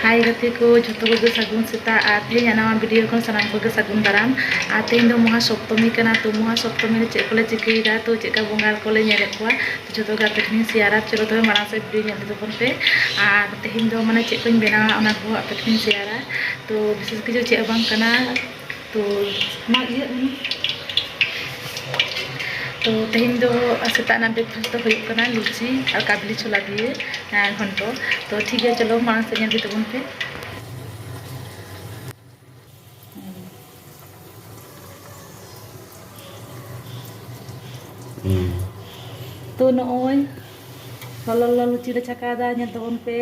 हाय गति को जो सगुन सेता तेज नवा वीडियो को सामान को सगुन दाराम तेज दो महासप्तमी कना तो महासप्तमी चे को चिकेदा तो चेका बंगाल को नेलेवा तो जो गाते शेयर चलो तो मारा से वीडियो तबन पे तेज दो माने चे को बना को आपे शेयर तो विशेष किसी चे बांग कना तो तो तेहन दो सेता ब्रेकफास्ट तो होना लुची और काबली छोला दिए घंटो तो ठीक है चलो मांग से दी तबन पे तो नॉय ललो लुची चकादा तबन पे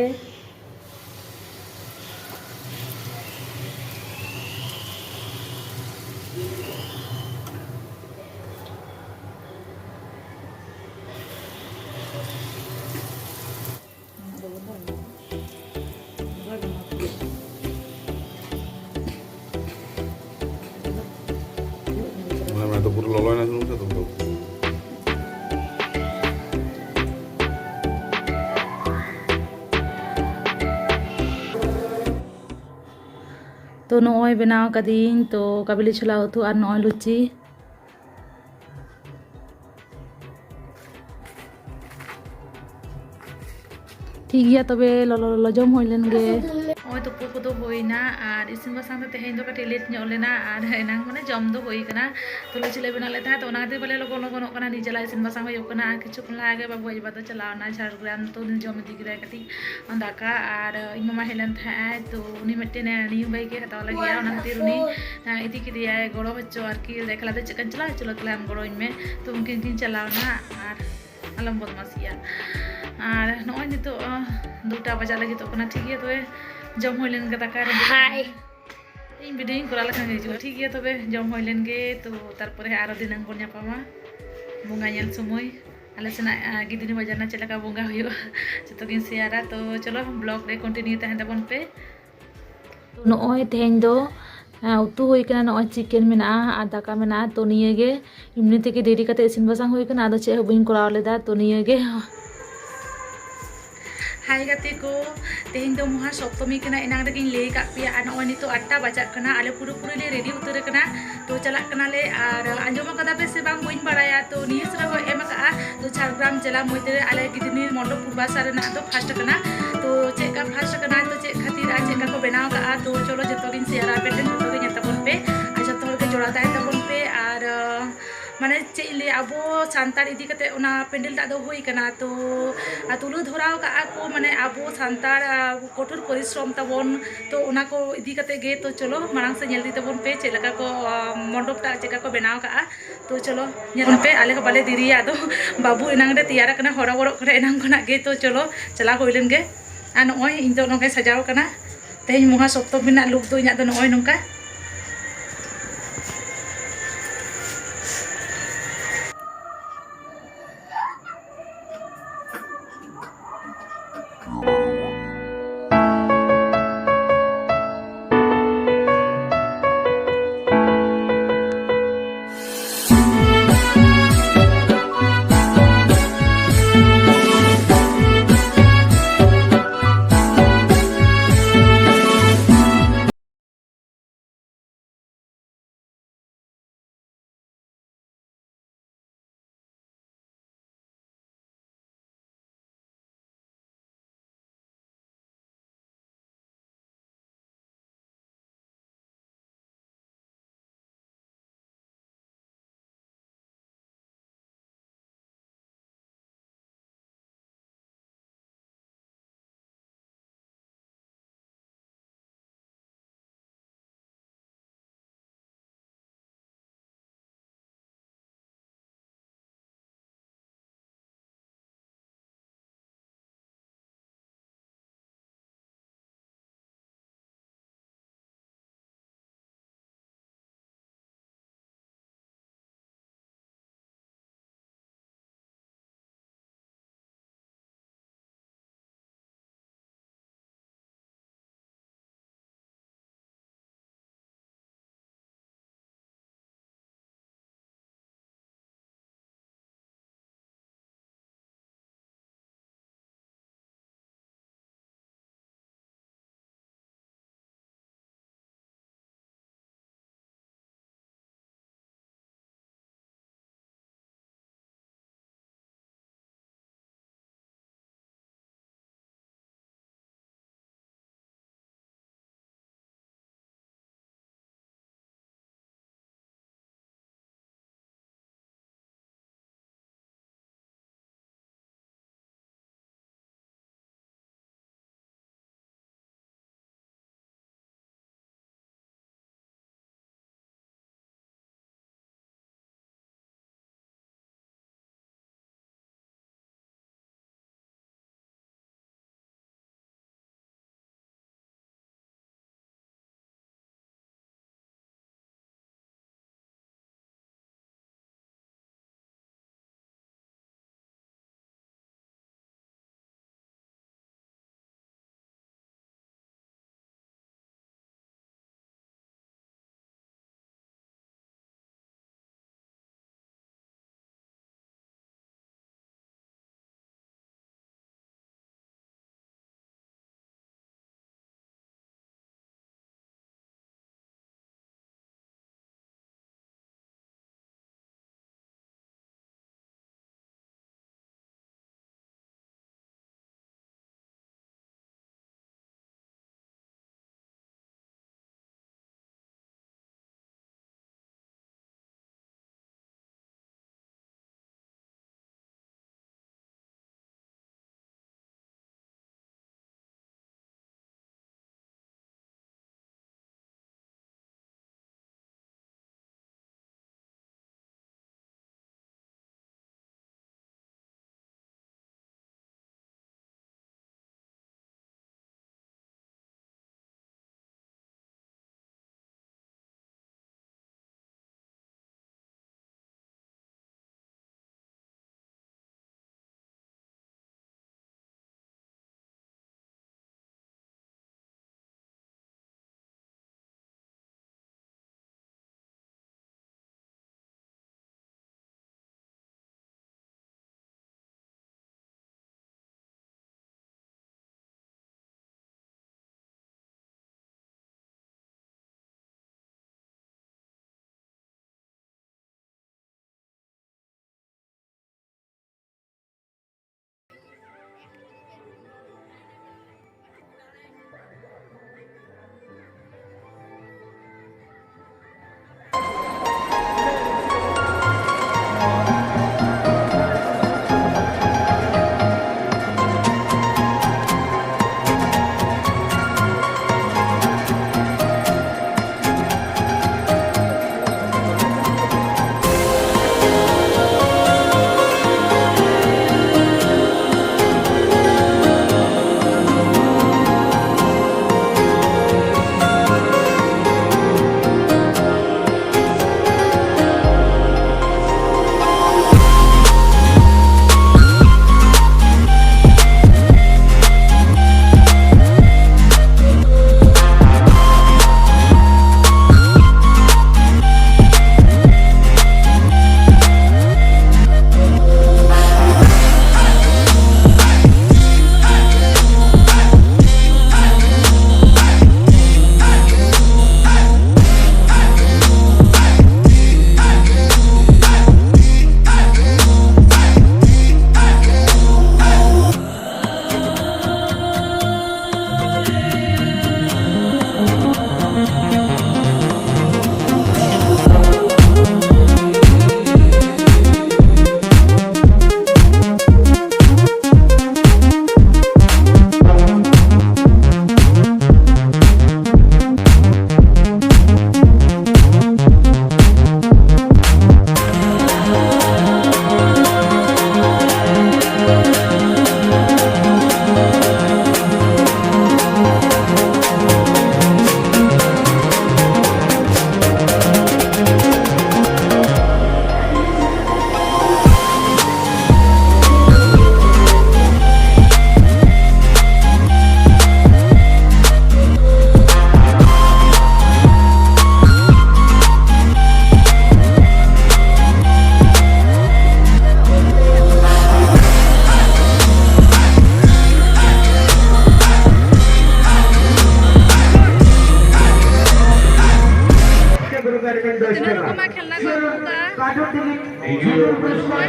तो पूरा ललो ना सुनो तो तो नॉय बनाव कदीन तो काबली छोला उतु और नॉय लुची ठीक है तबे ललो जम होई लेन गे ओय तो पुको दो होइना और इसिन बासांग तेहेन दो कटे लेट ᱧᱚᱜ लेना और एनांग माने जम दो होई कना तो लुची ले बना लेता तो ओना दे बले लगन लगन कना नि चला इसिन बासांग होय कना किछु खन लागे बाबू अजबा तो चलावना झारग्राम तो जम दी गिरा कटी दाका और इन मामा हेलन था तो उनी मट्टे ने नि बाई के हताव लगे ओना खातिर उनी इदी के दिया गड़ो बच्चो और की देखला दे चकन चला चलो तले हम गड़ो में तो उनकिन किन चलावना और अलम बदमाशिया और नॉय नितो 2टा बजा लगी तो कना ठीक है तो जम होई लेन के दाका हाय इन वीडियो करा लखा हिजु ठीक है तबे जम होई लेन गे तो तारपरे आरो दिनां बन यापामा बंगा नेल समय आले सेना गिदिनी बाजारना चलका बंगा हुयो जतो किन शेयरा तो चलो ब्लॉग रे कंटिन्यू तहन तबन पे तो नॉय तेहेन दो उतु हुई कना नॉय चिकेन मेना आ दाका मेना तो निये गे इमनि तेके देरी कते इसिन बासांग हुई कना आदो चे बइन कराव लेदा तो निये गे हाय गति को तेहन दो महासप्तमी कना इनांग रे ले का पे आ नॉय नितो 8टा बजा कना आले पूरा पूरी ले रेडी उतर कना तो चला कना ले और आंजम कदा पे से बांग बइन बड़ाया तो नियस रे को एम का तो झारग्राम जिला मध्य आले गिदिनी मंडप पूर्वासा रे ना तो फर्स्ट कना तो चेका फर्स्ट कना तो चे खातिर आ चेका को बनाव का तो चलो जतो गिन शेयर पे जतो गिन तबन पे आ जतो के जोड़ा दाय तबन पे और माने चेले अब सानतार इदी कते ओना पेंडल ता दो होई कना तो तुलु धराव का को माने अब सानतार कठोर परिश्रम तबन तो ओना को इदी कते गे तो चलो मांग से नेल दी तबन पे चेलका को मंडप ता चेका को बनाव का तो चलो नेल पे आले को बाले दिरिया तो बाबू इनांग रे तैयार कना हरा बरो करे इनांग कना गे तो चलो चला होइलेन गे आ नोय इन तो नोके सजाव कना तेज महासप्तमी ना लुक दो इना तो नोय नोका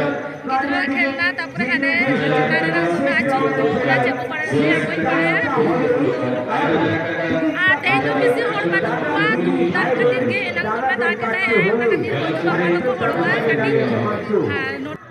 गिद्रा खेलना तापर हाने चितारे ना आचु तो ना चेको पड़े ले कोई पड़े आ ते तो किसी और बात हुआ तार खातिर के एना तो मैं ताके ना है ना खातिर कोई तो बात को पड़वा कटी